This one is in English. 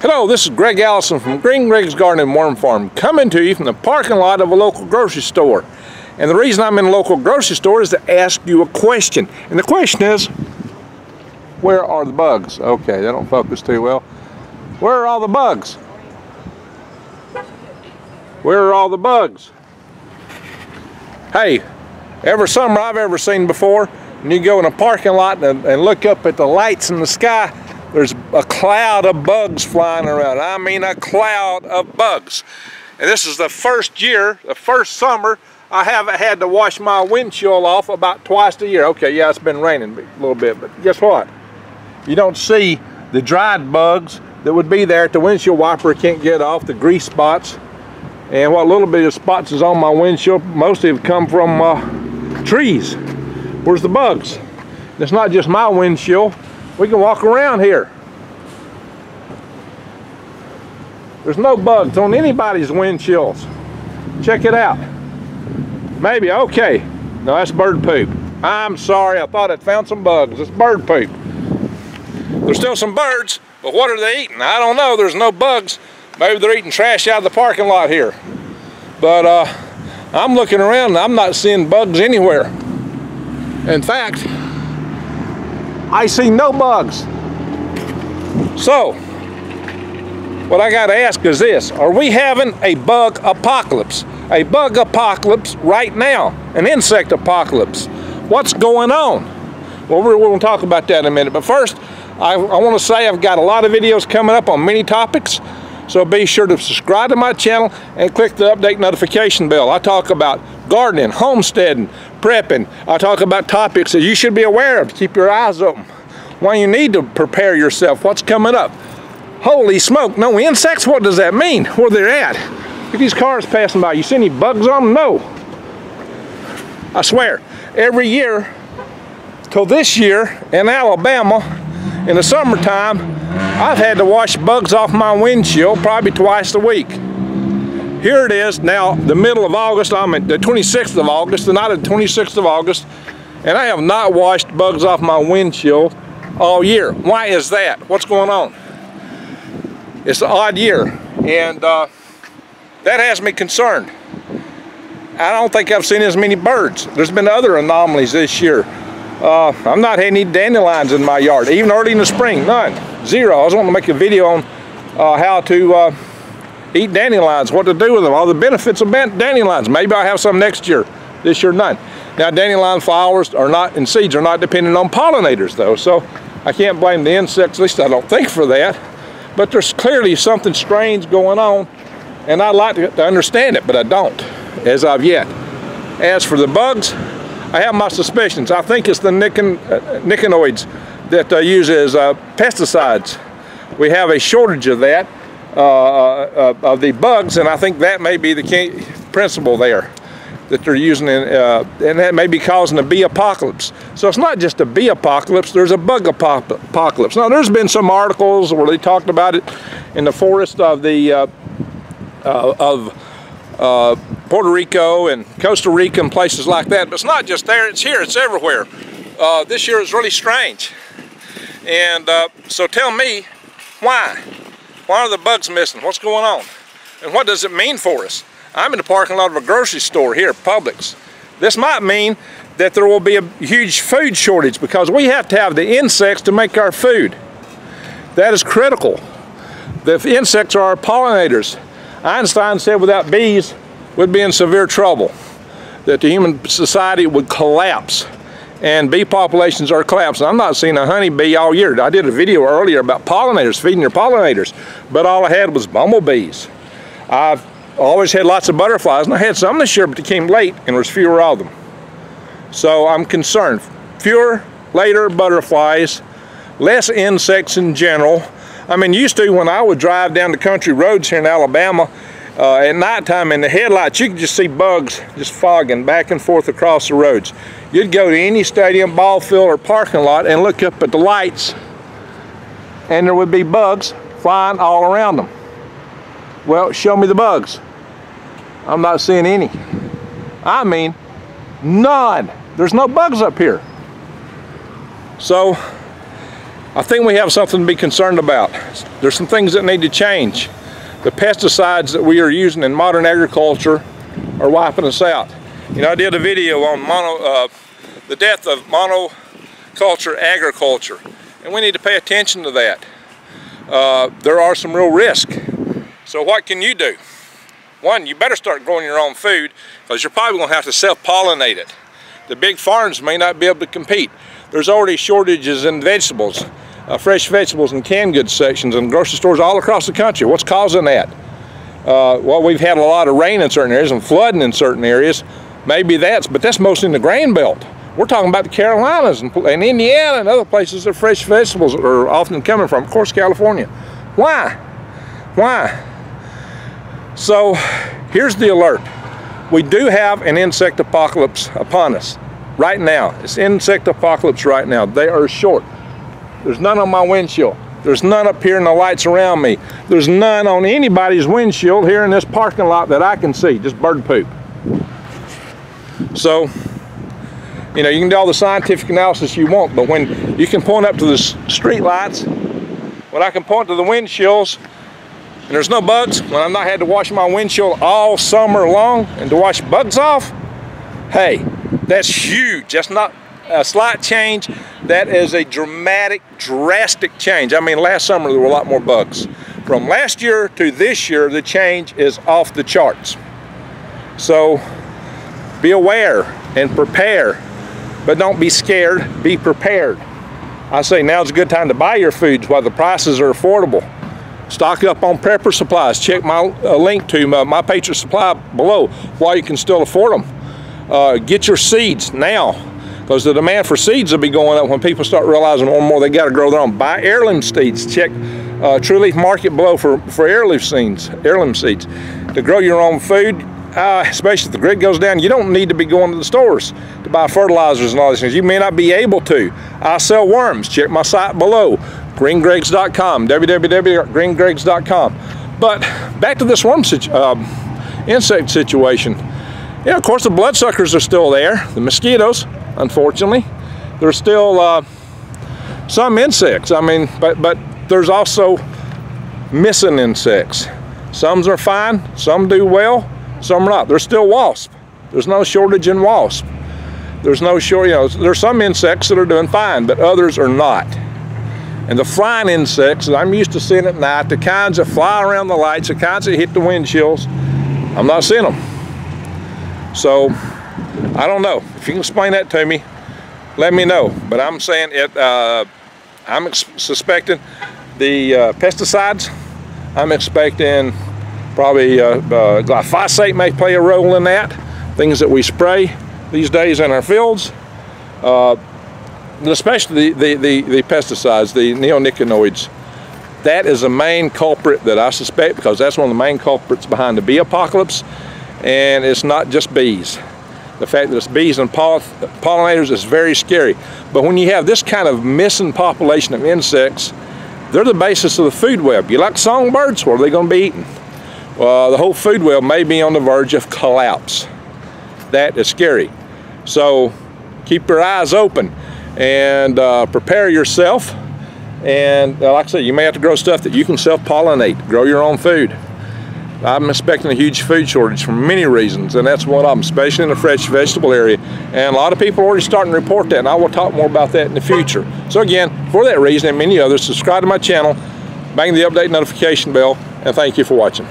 Hello, this is Greg Allison from Green Greg's Garden and Worm Farm, coming to you from the parking lot of a local grocery store. And the reason I'm in a local grocery store is to ask you a question. And the question is, where are the bugs? Okay, they don't focus too well. Where are all the bugs? Where are all the bugs? Hey, every summer I've ever seen before, when you go in a parking lot and look up at the lights in the sky, there's a cloud of bugs flying around. I mean a cloud of bugs. And this is the first year, the first summer, I haven't had to wash my windshield off about twice a year. Okay, yeah, it's been raining a little bit, but guess what? You don't see the dried bugs that would be there at the windshield wiper can't get off, the grease spots. And what little bit of spots is on my windshield, mostly have come from trees. Where's the bugs? It's not just my windshield. We can walk around here. There's no bugs on anybody's windshields. Check it out. Maybe, okay. No, that's bird poop. I'm sorry, I thought I'd found some bugs. It's bird poop. There's still some birds, but what are they eating? I don't know, there's no bugs. Maybe they're eating trash out of the parking lot here. But I'm looking around and I'm not seeing bugs anywhere. In fact, I see no bugs. So, what I gotta ask is this: are we having a bug apocalypse? A bug apocalypse right now, an insect apocalypse. What's going on? Well, we're gonna talk about that in a minute, but first, I wanna say I've got a lot of videos coming up on many topics, so be sure to subscribe to my channel and click the update notification bell. I talk about gardening, homesteading, prepping. I talk about topics that you should be aware of. Keep your eyes open. Why you need to prepare yourself. What's coming up? Holy smoke, no insects? What does that mean? Where they're at? Look at these cars passing by. You see any bugs on them? No. I swear, every year till this year in Alabama, in the summertime, I've had to wash bugs off my windshield probably twice a week. Here it is now, the middle of August. I'm at the 26th of August, the night of the 26th of August, and I have not washed bugs off my windshield all year. Why is that? What's going on? It's an odd year, and that has me concerned. I don't think I've seen as many birds. There's been other anomalies this year. I'm not having any dandelions in my yard, even early in the spring, none, zero. I was wanting to make a video on how to eat dandelions, what to do with them, all the benefits of dandelions. Maybe I'll have some next year. This year, none. Now, dandelion flowers are not, and seeds are not dependent on pollinators, though, so I can't blame the insects, at least I don't think, for that. But there's clearly something strange going on, and I'd like to understand it, but I don't, as of yet. As for the bugs, I have my suspicions. I think it's the nicotinoids that they use as pesticides. We have a shortage of that, of the bugs, and I think that may be the key principle there that they're using, and that may be causing a bee apocalypse. So it's not just a bee apocalypse, there's a bug apocalypse. Now, there's been some articles where they talked about it in the forest of the Puerto Rico and Costa Rica and places like that, but it's not just there, it's here, it's everywhere. This year is really strange. And so tell me, why? Why are the bugs missing? What's going on? And what does it mean for us? I'm in the parking lot of a grocery store here, Publix. This might mean that there will be a huge food shortage because we have to have the insects to make our food. That is critical. The insects are our pollinators. Einstein said without bees, we'd be in severe trouble, that the human society would collapse. And bee populations are collapsing. I'm not seeing a honeybee all year. I did a video earlier about pollinators, feeding your pollinators, but all I had was bumblebees. I've always had lots of butterflies, and I had some this year, but they came late, and there's fewer of them. So I'm concerned. Fewer, later butterflies, less insects in general. I mean, used to, when I would drive down the country roads here in Alabama, at nighttime in the headlights, you could just see bugs just fogging back and forth across the roads. You'd go to any stadium, ball field, or parking lot and look up at the lights, and there would be bugs flying all around them. Well, show me the bugs. I'm not seeing any. I mean, none. There's no bugs up here. So I think we have something to be concerned about. There's some things that need to change. The pesticides that we are using in modern agriculture are wiping us out. You know, I did a video on the death of monoculture agriculture, and we need to pay attention to that. There are some real risks. So what can you do? One, you better start growing your own food, because you're probably going to have to self-pollinate it. The big farms may not be able to compete. There's already shortages in vegetables, fresh vegetables and canned goods sections in grocery stores all across the country. What's causing that? Well, we've had a lot of rain in certain areas and flooding in certain areas. Maybe but that's mostly in the grain belt. We're talking about the Carolinas and Indiana and other places that fresh vegetables are often coming from. Of course, California. Why? Why? So here's the alert. We do have an insect apocalypse upon us right now. It's insect apocalypse right now. They are short. There's none on my windshield. There's none up here in the lights around me. There's none on anybody's windshield here in this parking lot that I can see, just bird poop. So, you know, you can do all the scientific analysis you want, but when you can point up to the street lights, when I can point to the windshields, and there's no bugs, when I've not had to wash my windshield all summer long and to wash bugs off, hey, that's huge. That's not a slight change. That is a drastic change. I mean, last summer there were a lot more bugs. From last year to this year, the change is off the charts. So be aware and prepare, but don't be scared, be prepared. I say now's a good time to buy your foods while the prices are affordable. Stock up on Prepper supplies. Check my link to my Patriot Supply below while you can still afford them. Get your seeds now, because the demand for seeds will be going up when people start realizing more and more they got to grow their own. Buy heirloom seeds. Check True Leaf Market below for heirloom seeds. To grow your own food, especially if the grid goes down, you don't need to be going to the stores to buy fertilizers and all these things. You may not be able to. I sell worms. Check my site below, greengregs.com, www.greengregs.com. But back to this insect situation. Yeah, of course the bloodsuckers are still there. The mosquitoes, unfortunately. There's still some insects. I mean, but there's also missing insects. Some are fine, some do well, some are not. There's still wasps. There's no shortage in wasps. There's no shortage, you know, there's some insects that are doing fine, but others are not. And the flying insects that I'm used to seeing at night, the kinds that fly around the lights, the kinds that hit the windshields, I'm not seeing them. So, I don't know. If you can explain that to me, let me know. But I'm saying it, I'm suspecting the pesticides. I'm expecting probably glyphosate may play a role in that. Things that we spray these days in our fields. Especially the pesticides, the neonicotinoids. That is the main culprit that I suspect, because that's one of the main culprits behind the bee apocalypse. And it's not just bees. The fact that it's bees and pollinators is very scary. But when you have this kind of missing population of insects, they're the basis of the food web. You like songbirds? What are they going to be eating? Well, the whole food web may be on the verge of collapse. That is scary. So keep your eyes open and prepare yourself. And like I said, you may have to grow stuff that you can self-pollinate, grow your own food. I'm expecting a huge food shortage for many reasons, and that's one of them, especially in the fresh vegetable area. And a lot of people are already starting to report that, and I will talk more about that in the future. So again, for that reason and many others, subscribe to my channel, bang the update notification bell, and thank you for watching.